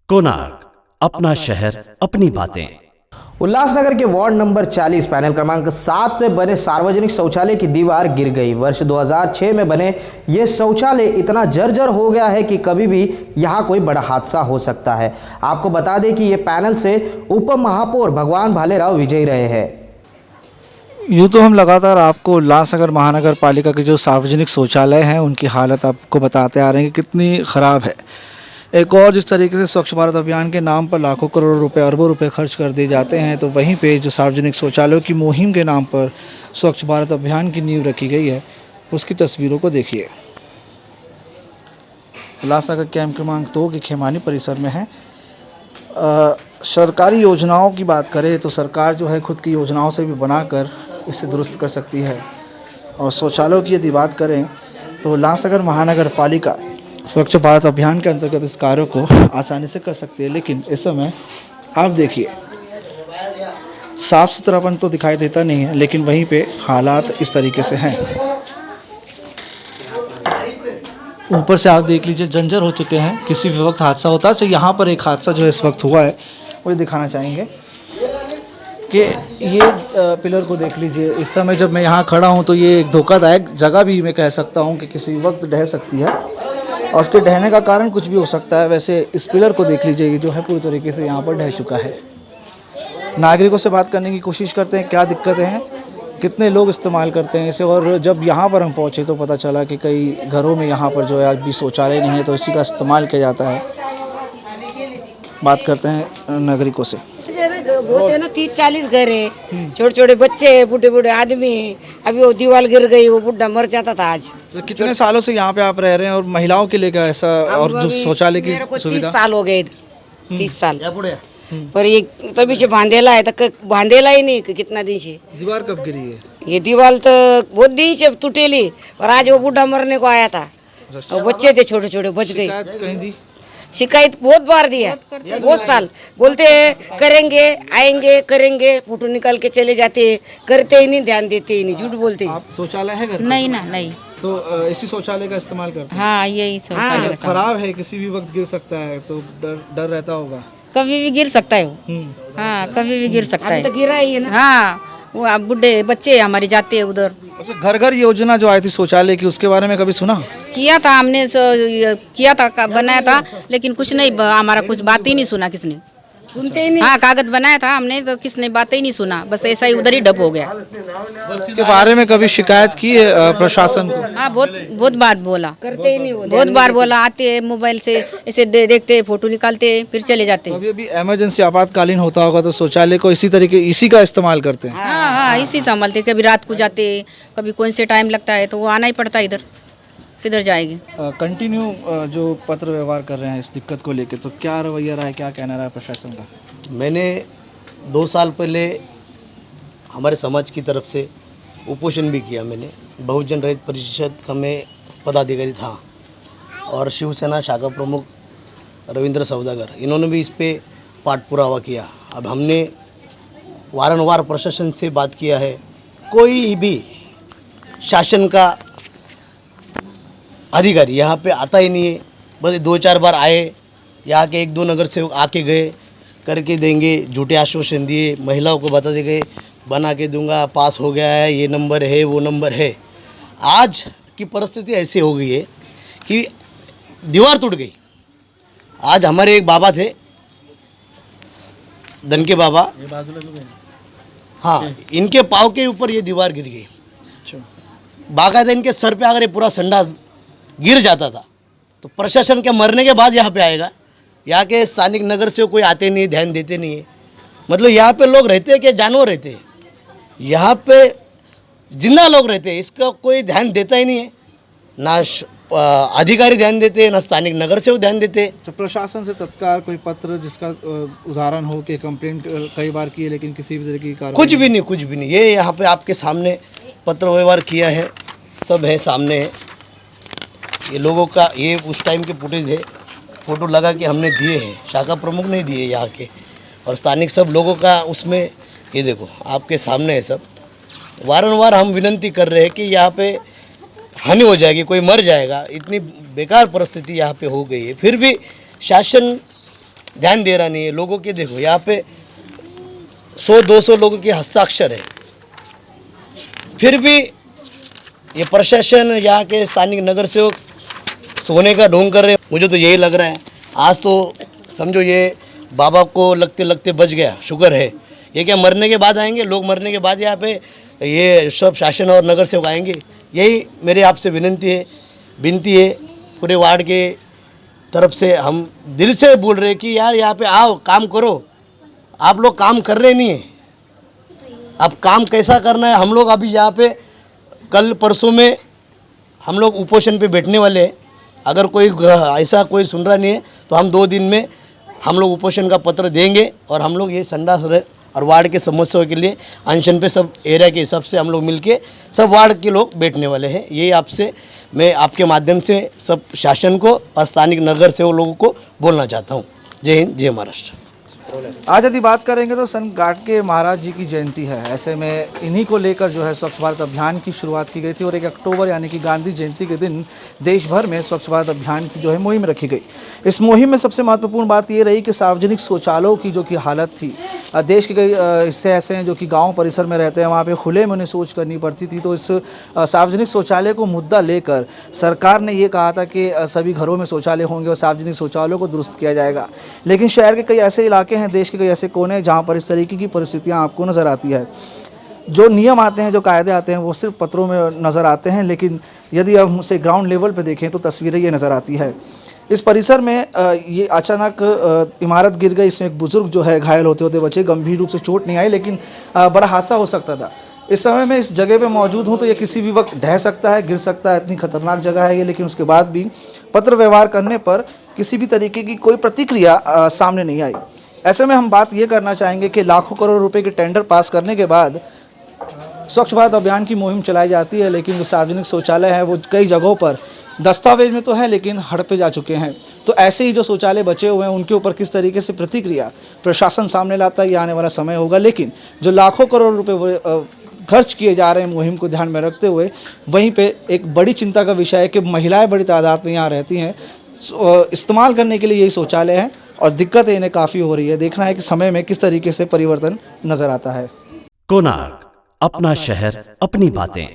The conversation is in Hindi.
कोणार्क, अपना शहर अपनी बातें। उल्लासनगर के वार्ड नंबर 40 पैनल क्रमांक 7 में बने सार्वजनिक शौचालय की दीवार गिर गई। वर्ष 2006 में बने ये शौचालय इतना जर्जर हो गया है कि कभी भी यहाँ कोई बड़ा हादसा हो सकता है। आपको बता दें कि ये पैनल से उप महापौर भगवान भालेराव विजयी रहे हैं। यूँ तो हम लगातार आपको उल्लासनगर महानगर पालिका के जो सार्वजनिक शौचालय हैं उनकी हालत आपको बताते आ रहे हैं कि कितनी ख़राब है। एक और जिस तरीके से स्वच्छ भारत अभियान के नाम पर लाखों करोड़ रुपए अरबों रुपए खर्च कर दिए जाते हैं, तो वहीं पे जो सार्वजनिक शौचालयों की मुहिम के नाम पर स्वच्छ भारत अभियान की नींव रखी गई है, उसकी तस्वीरों को देखिए। उल्लासनगर कैंप क्रमांक 2 के खेमानी परिसर में है। सरकारी योजनाओं की बात करें तो सरकार जो है खुद की योजनाओं से भी बनाकर इसे दुरुस्त कर सकती है। और शौचालयों की यदि बात करें तो उल्लासनगर महानगर पालिका स्वच्छ भारत अभियान के अंतर्गत इस कार्य को आसानी से कर सकती है, लेकिन इस समय आप देखिए साफ़ सुथरापन तो दिखाई देता नहीं है, लेकिन वहीं पे हालात इस तरीके से हैं। ऊपर से आप देख लीजिए जंजर हो चुके हैं, किसी भी वक्त हादसा होता है। तो यहाँ पर एक हादसा जो है इस वक्त हुआ है वो दिखाना चाहेंगे कि ये पिलर को देख लीजिए। इस समय जब मैं यहाँ खड़ा हूँ तो ये एक धोखादायक जगह भी मैं कह सकता हूँ कि किसी वक्त ढह सकती है, और उसके ढहने का कारण कुछ भी हो सकता है। वैसे इस पिलर को देख लीजिए, ये जो है पूरी तरीके से यहाँ पर ढह चुका है। नागरिकों से बात करने की कोशिश करते हैं, क्या दिक्कतें हैं, कितने लोग इस्तेमाल करते हैं इसे। और जब यहाँ पर हम पहुँचे तो पता चला कि कई घरों में यहाँ पर जो है आज भी शौचालय नहीं है, तो इसी का इस्तेमाल किया जाता है। बात करते हैं नागरिकों से। बहुत है ना, 30-40 घर है, छोटे छोटे बच्चे है, बूढ़े बूढ़े आदमी है। अभी वो दीवार गिर गई, वो बुढ़ा मर जाता था आज। तो कितने सालों से यहाँ पे आप रह रहे हैं और महिलाओं के लिए क्या ऐसा, और जो शौचालय की सुविधा? 30 साल हो गए इधर, 30 साल। पर ये तभी से बांधेला है, तक बांधेला ही नहीं कितना दिन से। दीवार कब गिरी है? ये दीवार तो बहुत दिन से टूटेली, और आज वो बुढ़ा मरने को आया था, और बच्चे थे छोटे छोटे बच गए। कहीं दी शिकायत बहुत बार दिया, बहुत साल बोलते हैं करेंगे आएंगे करेंगे, फोटो निकाल के चले जाते हैं, करते ही नहीं, ध्यान देते ही नहीं, झूठ बोलते हैं। आप शौचालय है घर पे? नहीं ना, नहीं। तो इसी शौचालय का इस्तेमाल करते हैं? हाँ, यही शौचालय का। खराब है, किसी भी वक्त गिर सकता है, तो डर रहता होगा। कभी भी गिर सकता है वो। हाँ, कभी भी गिर सकता है। तो गिरा ही है ना। हाँ, वो अब बुढ़े बच्चे हमारे जाते हैं उधर। अच्छा, घर घर योजना जो आई थी शौचालय की, उसके बारे में कभी सुना? किया था हमने, किया था, बनाया था, लेकिन कुछ नहीं, हमारा कुछ बात ही नहीं सुना किसने। सुनते ही नहीं। हाँ, कागज बनाया था हमने, तो किसने बात ही नहीं सुना, बस ऐसा ही उधर ही डब हो गया। इसके बारे में कभी शिकायत की है प्रशासन को? हाँ, बहुत बार बोला, करते ही नहीं वो, बहुत बार बोला। आते हैं मोबाइल से ऐसे देखते, फोटो निकालते फिर चले जाते। अभी अभी इमरजेंसी आपातकालीन होता होगा तो शौचालय को इसी का इस्तेमाल करते हैं। हाँ हाँ, इसी संभालते, कभी रात को जाते, कभी कौन से टाइम लगता है तो वो आना ही पड़ता है इधर, किधर जाएंगे। कंटिन्यू जो पत्र व्यवहार कर रहे हैं इस दिक्कत को लेकर, तो क्या रवैया रहा है, क्या कहना रहा है प्रशासन का? मैंने 2 साल पहले हमारे समाज की तरफ से उपोषण भी किया। मैंने बहुजन रहित परिषद का मैं पदाधिकारी था, और शिवसेना शाखा प्रमुख रविंद्र सौदागर, इन्होंने भी इस पे पाठ पुरावा किया। अब हमने वारंवार प्रशासन से बात किया है, कोई भी शासन का अधिकारी यहाँ पे आता ही नहीं है। बस 2-4 बार आए, यहाँ के 1-2 नगर सेवक आके गए, करके देंगे, झूठे आश्वासन दिए, महिलाओं को बताते गए बना के दूंगा, पास हो गया है, ये नंबर है वो नंबर है। आज की परिस्थिति ऐसी हो गई है कि दीवार टूट गई। आज हमारे एक बाबा थे, धन के बाबा, हाँ, इनके पाँव के ऊपर ये दीवार गिर गई। बाकायदा इनके सर पे अगर ये पूरा संडास गिर जाता था तो प्रशासन के मरने के बाद यहाँ पे आएगा। यहाँ के स्थानिक नगर से कोई आते नहीं, ध्यान देते नहीं है। मतलब यहाँ पे लोग रहते हैं कि जानवर रहते हैं? यहाँ पे जिंदा लोग रहते हैं, इसका कोई ध्यान देता ही नहीं है। ना अधिकारी ध्यान देते हैं, ना स्थानिक नगर से वो ध्यान देते हैं। तो प्रशासन से तत्काल कोई पत्र जिसका उदाहरण हो कि कंप्लेंट कई बार की है लेकिन किसी भी तरह की कार्रवाई? कुछ भी नहीं। ये यहाँ पे आपके सामने पत्र व्यवहार किया है, सब है सामने है। ये लोगों का ये उस टाइम के फुटेज है, फ़ोटो लगा के हमने दिए हैं, शाखा प्रमुख नहीं दिए यहाँ के, और स्थानिक सब लोगों का उसमें ये देखो आपके सामने है सब। वारंवार हम विनती कर रहे हैं कि यहाँ पे हानि हो जाएगी, कोई मर जाएगा, इतनी बेकार परिस्थिति यहाँ पे हो गई है। फिर भी शासन ध्यान दे रहा नहीं है लोगों के। देखो यहाँ पे 100-200 लोगों के हस्ताक्षर है, फिर भी ये प्रशासन यहाँ के स्थानीय नगर सेवक सोने का ढोंग कर रहे हैं। मुझे तो यही लग रहा है, आज तो समझो ये बाबा को लगते लगते बच गया, शुक्र है। ये क्या मरने के बाद आएंगे लोग, मरने के बाद यहाँ पे ये सब शासन और नगर सेवक आएंगे? यही मेरे आपसे विनती है पूरे वार्ड के तरफ से। हम दिल से बोल रहे हैं कि यार यहाँ पे आओ, काम करो। आप लोग काम कर रहे नहीं है, अब काम कैसा करना है। हम लोग अभी यहाँ पे कल परसों में हम लोग उपोषण पे बैठने वाले हैं। अगर कोई ऐसा कोई सुन रहा नहीं है तो हम 2 दिन में हम लोग उपोषण का पत्र देंगे और हम लोग ये संडास और वार्ड के समस्याओं के लिए अनशन पे सब एरिया के हिसाब से हम लोग मिलके सब वार्ड के लोग बैठने वाले हैं। ये आपसे मैं आपके माध्यम से सब शासन को और स्थानिक नगर सेवक लोगों को बोलना चाहता हूँ। जय हिंद, जय महाराष्ट्र। आज यदि बात करेंगे तो संत गाडगे महाराज जी की जयंती है। ऐसे में इन्हीं को लेकर जो है स्वच्छ भारत अभियान की शुरुआत की गई थी और 1 अक्टूबर यानी कि गांधी जयंती के दिन देश भर में स्वच्छ भारत अभियान की जो है मुहिम रखी गई। इस मुहिम में सबसे महत्वपूर्ण बात ये रही कि सार्वजनिक शौचालयों की जो कि हालत थी, देश के कई हिस्से ऐसे हैं जो कि गाँव परिसर में रहते हैं, वहाँ पर खुले में उन्हें शौच करनी पड़ती थी। तो इस सार्वजनिक शौचालय को मुद्दा लेकर सरकार ने ये कहा था कि सभी घरों में शौचालय होंगे और सार्वजनिक शौचालयों को दुरुस्त किया जाएगा। लेकिन शहर के कई ऐसे इलाके हैं, देश के कई ऐसे कोने जहाँ पर इस तरीके की परिस्थितियाँ आपको नज़र आती है। जो नियम आते हैं, जो कायदे आते हैं, वो सिर्फ पत्रों में नज़र आते हैं, लेकिन यदि हम उसे ग्राउंड लेवल पे देखें तो तस्वीरें ये नज़र आती है। इस परिसर में ये अचानक इमारत गिर गई, इसमें एक बुजुर्ग जो है घायल होते होते बचे। गंभीर रूप से चोट नहीं आई, लेकिन बड़ा हादसा हो सकता था। इस समय मैं इस जगह पे मौजूद हूँ तो ये किसी भी वक्त ढह सकता है, गिर सकता है, इतनी खतरनाक जगह है ये। लेकिन उसके बाद भी पत्र व्यवहार करने पर किसी भी तरीके की कोई प्रतिक्रिया सामने नहीं आई। ऐसे में हम बात ये करना चाहेंगे कि लाखों करोड़ रुपए के टेंडर पास करने के बाद स्वच्छ भारत अभियान की मुहिम चलाई जाती है, लेकिन जो सार्वजनिक शौचालय है वो कई जगहों पर दस्तावेज में तो है लेकिन हड़पे जा चुके हैं। तो ऐसे ही जो शौचालय बचे हुए हैं उनके ऊपर किस तरीके से प्रतिक्रिया प्रशासन सामने लाता है, ये आने वाला समय होगा। लेकिन जो लाखों करोड़ रुपए खर्च किए जा रहे हैं मुहिम को ध्यान में रखते हुए, वहीं पे एक बड़ी चिंता का विषय है कि महिलाएं बड़ी तादाद में यहाँ रहती हैं, इस्तेमाल करने के लिए यही शौचालय है और दिक्कतें इन्हें काफ़ी हो रही है। देखना है कि समय में किस तरीके से परिवर्तन नज़र आता है। कोणार्क, अपना शहर, अपनी बातें।